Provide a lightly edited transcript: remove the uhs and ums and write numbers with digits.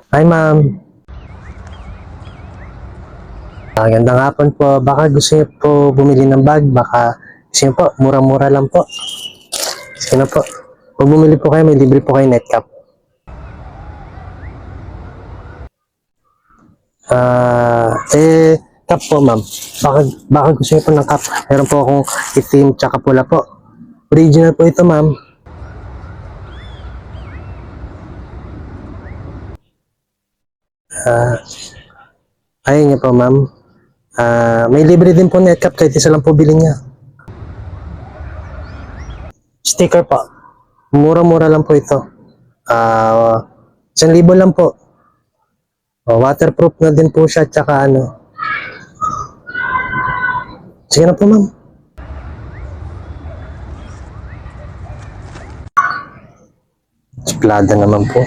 Hi, ma'am. Magandang hapon po. Baka gusto niyo po bumili ng bag. Baka gusto niyo po, murang-mura lang po. Sige na po. Pag bumili po kayo, may libre po kayo net cap. Cap po, ma'am. Baka gusto niyo po ng cap. Meron po akong itim tsaka pula po. Original po ito, ma'am. Ayaw niyo po, ma'am. May libre din po net cap kahit isa lang po bilhin niya. Sticker po. Mura-mura lang po ito. 1,000 lang po. Waterproof na din po siya tsaka ano. Sige na po, ma'am. Suplada naman po.